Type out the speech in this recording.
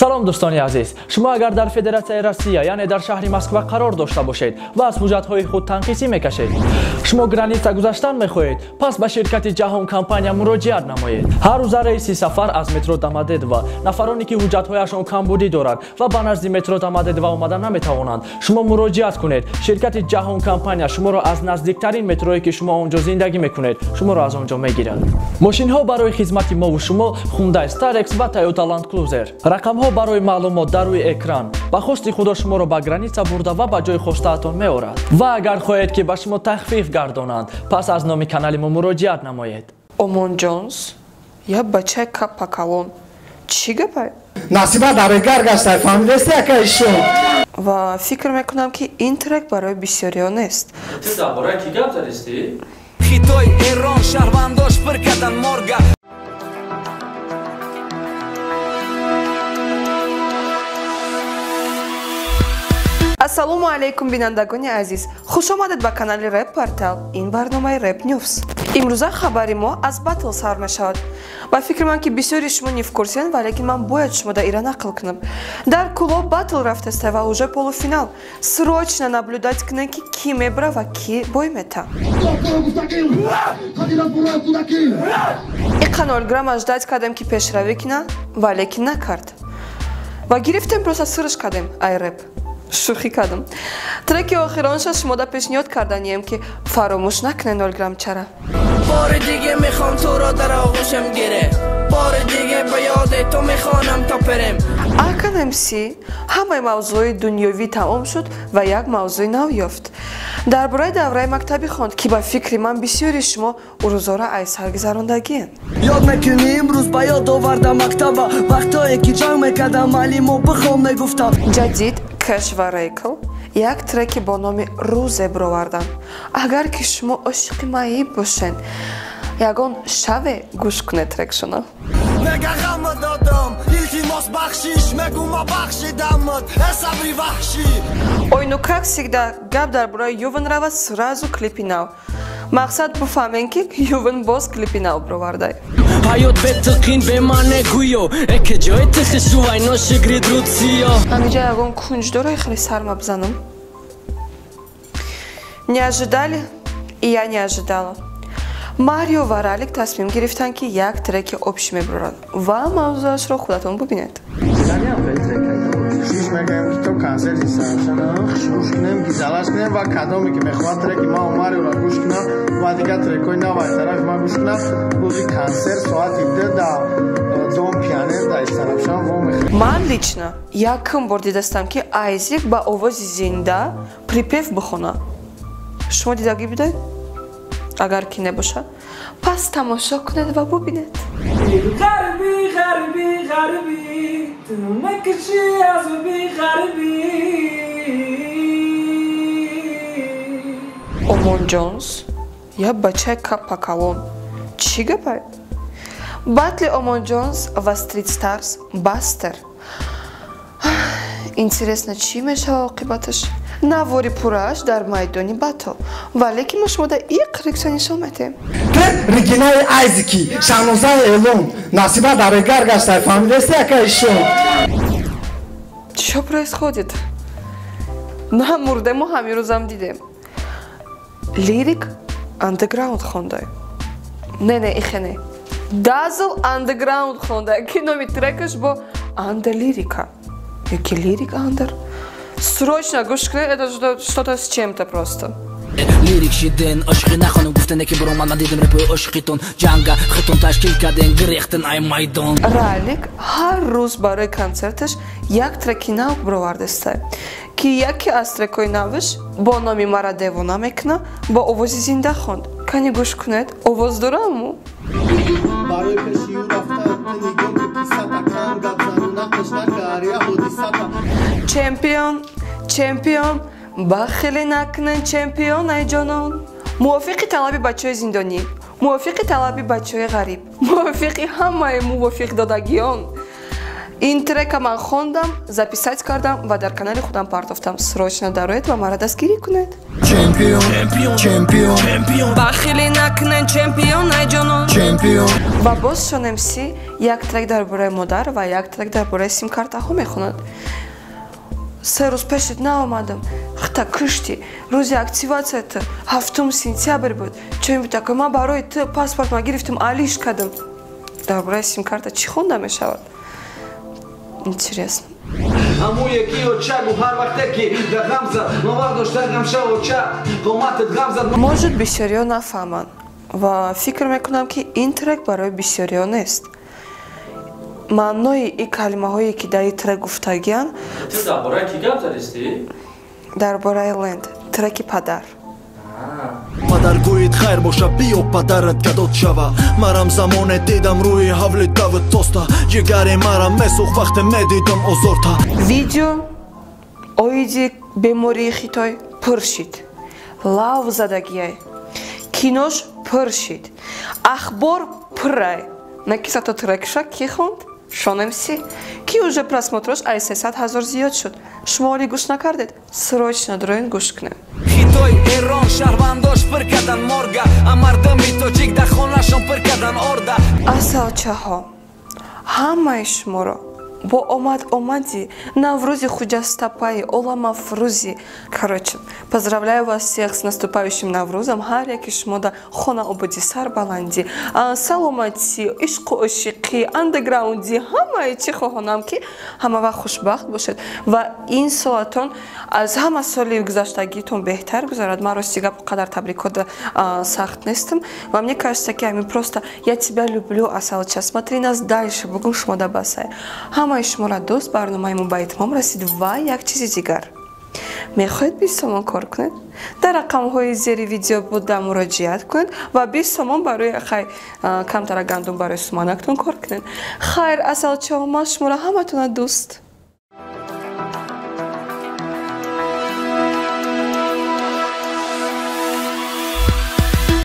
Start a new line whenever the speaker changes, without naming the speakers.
سلام دوستان عزیز، شما اگر در فدراسیون روسیه یعنی در شهر مسکو قرار داشته باشید و از حجت‌های خود تنقیصی میکشید، شما گرانیته گذاشتن میخواهید، پس به شرکت جهان کمپانی مراجعه نمایید. هر روز رئیس سفر از مترو دامدید و نفرانی که حجت‌هایشان کمبودی دارند و به نزد مترو دامدید و آمدن نمیتوانند، شما مراجعه کنید. شرکت جهان کمپانی شما را از نزدیکترین مترویی که شما اونجا زندگی میکنید، شما را از اونجا میگیرند. ماشین ها برای خدمت ما و شما هوندای استارکس و تویوتا لند کروزر. رقم ها برای معلومات در روی اکران. با خواست خدا شما را به گرانیته برده و به جای خواسته‌تان میآورد. و اگر خواهید که به شما تخفیف گردانند، پس از نام کانال ما مراجعه نمایید.
اومون جونز یا بچه کپاکالون چی گفت؟
نصیبه در گرگشتای فامیلیستی اکایشون
و فکر میکنم که این ترک برای بسیاریان است.
چه درباره کی گپ زدی؟
خیتای ایران شهرونداش پر کردن مارگا.
ассалому алейкум бинандагони азиз, хуш омадед ба канали RAP портал. ин барномаи RAP News. имрӯза хабари мо аз батл сар мешавад. ба фикр ман ки бисёри шумо нифкурсиен, валекин ман бояд шумода ира нақл кунам. дар клуб батл рафтесте ва уже полуфинал. срочно наблюдать кунед ки ки мебра ва ки бой мета. иқанолграмма ждать кардем ки пешравӣ кунад, валекин накард. ва гирифтем просто сырш кардем ай RAP. шӯхӣ кардам. треки охиронша шумода пешниҳод карданием ки фаромӯш накунед 0 грамчара.
بار دیگه میخوام تو رو در آغوشم گیره بار دیگه به یاد تو میخوانم تا پرم
Shon MC ҳамаи мавзӯи дунёвӣ тамом шуд ва як мавзӯи нав ёфт. дар бораи давраи мактабӣ хонд ки ба фикри ман бисёри шумо рӯзора ай саргузарондагиен.
یاد میکنی امروز به یاد آوردم مکتبا وقتایی که جنگ میکردم علیم و بخوام میگفتم
ҷадид Кэш ва RaLiK як треки бо номи рӯзе бироварданд. агар ки шумо ошиқи маиб бошед, ягон шаве гӯш кунед трекшона.
نگم دادم التماس بخشیش مگو ما بخشیدمت حسابی وحشی
Ой, ну как всегда, гап дар бораи Ювен рава сразу клипи нав. мақсад буфаҳмем ки Ювен боз клипи нав бировардай.
حیات بتقین به من نگویو اکه جای تخشو اینا شگرید رود سیا
ҳамиҷа ягон кунҷдораи хеле сарма бизанам. Не ожидали? И я не ожидала. Марё ва RaLiK тасмим гирифтанд ки як треки общӣ мебаранд ва мавзӯашро худатон бубинед.
شیش میگم که تو کنسل ایستانشنا گوش کنم گیزالش کنم و کدامی که میخواد ترکی ما اوماری را گوش کنم و دیگه ترکوی نوای طرف ما گوش کنم بودی کنسل ساعت 17 دا دوم پیانه دا ایستانشان و میخواد.
ман лично якм бор дидастам ки Айзек ба овози зинда припев бихона. шумо дидагӣ будед? агар ки небоша, пас тамошо кунед ва бубинед.
غربی غربی غربی تو نکشی از بی غربی
اومون جونز یا بچه کپاکالون چی گفت؟ батли Омон Джонс ва Стрит Старс Бастер. интересно чӣ мешава оқибаташ? навори пураш дар майдони батл, валеки мо шумода иқ реаксия нишон медиҳем.
регинаи айзики шаноза элон насиба дар гаргаштай фамилиясти акайшон.
чё происходит? на мурде мо ҳамин рӯзам дидем. RaLiK андеграунд хондай. не ихене Dazzle Underground хонда ки номи трекаш бо Under Лирика. Яки Лирик Under? Срочно гӯш кунед, это что-то с чем-то просто.
لیریک شیدن عاشقی نخوانم گفتن که برو من دیدم رپوی عاشقیتون جنگا خطون تشکیل کردن گریختن ای майдон.
RaLiK ҳар рӯз барои концерташ як треки нав бировардестай ки яке аз трекои наваш бо номи мара девона мекуна бо овози зинда хонд. кани гӯш кунед, овоз дораму?
برای پشیو رفته نگم که کیسه تکان گذارو نقش نکاری حدیثتا
чемпион бахили накунед чемпион ай ҷонон. мувофиқи талаби бачаҳои зиндонӣ, мувофиқи талаби бачаҳои ғариб, мувофиқи ҳамаи мувофиқдодагиён ин трека ман хондам, записать кардам ва дар канали худам партофтам. Срочно дароед ва мара дастгирӣ кунед. Чемпион. Бахилӣ накунед, чемпион айҷонон. Ва боз Shon MC як трек дар бораи модар ва як трек дар бораи симкартаҳо мехонад. 3 рӯз пешит наомадам. Хта кишти. Рӯзи активатсияти 7 сентябр буд. Чун буд такой ман барои ту паспорт ма гирифтам алиш кардам. Дар бораи симкарта чӣ хонда мешавад? Интересно.
Аму якио чагу ҳар вақте ки да ғамза новар дошта ғамшаву ча қоматат ғамза.
Может бисёриё нафаҳманд ва фикр мекунам ки ин трек барои бисёриё нест. Маънои ин калимаҳое ки дар ин трек гуфтагианд
дар бораи ки гап задисти?
дар бораи ленд, треки падар.
Падаргӯид хайр боша, биё падарат гадод шава. Марам замоне дидам рӯи ҳавли давид тоста. Ҷигари марам месӯх вақте медидам озорта.
Видео оиди бемории хитой пур шид. Лав задагияй. Кинош пур шид. Ахбор пуррай. Накисато трекша ки хонд? Shon MC, ки уже просмотрош ай 300 000 зиёд шуд. Шумо оли гӯш накардед? Срочно дроин гӯш кунед.
Хитой Эрон шаҳрвандош пир кардан морга, а мардами тоҷик дар хонашон пир кардан орда.
Асалчаҳо, ҳамаи шуморо бо омади Наврӯзи хуҷастапаи Олама Фрӯзи. Короче, поздравляю вас всех с наступающим Наврӯзом. Ҳар яки шумо да хона ободи сарбаланди, саломатӣ, ишқу ошиқӣ, андеграунди, ҳамаи чӣ хоҳонам ки ҳама вақт хушбахт бошед ва ин солатон аз ҳама соли гузаштагитон беҳтар гузарад. Ман рости гап қадар табрикота сахт нестам ва мне кажется ки ами просто я тебя люблю, асалча, смотри нас дальше, бугун шумо да басай. ҳамаи шуморо дӯст, барномаи мо ба итмом расид ва як чизи дигар. Мехоҳед 20 сомон кор кунед? Дар рақамҳои зери видео буда муроҷиат кунед ва 20 сомон барои камтара гандум барои суманактон кор кунед. Хайр, асалчаҳо, ман шуморо ҳаматона дӯст.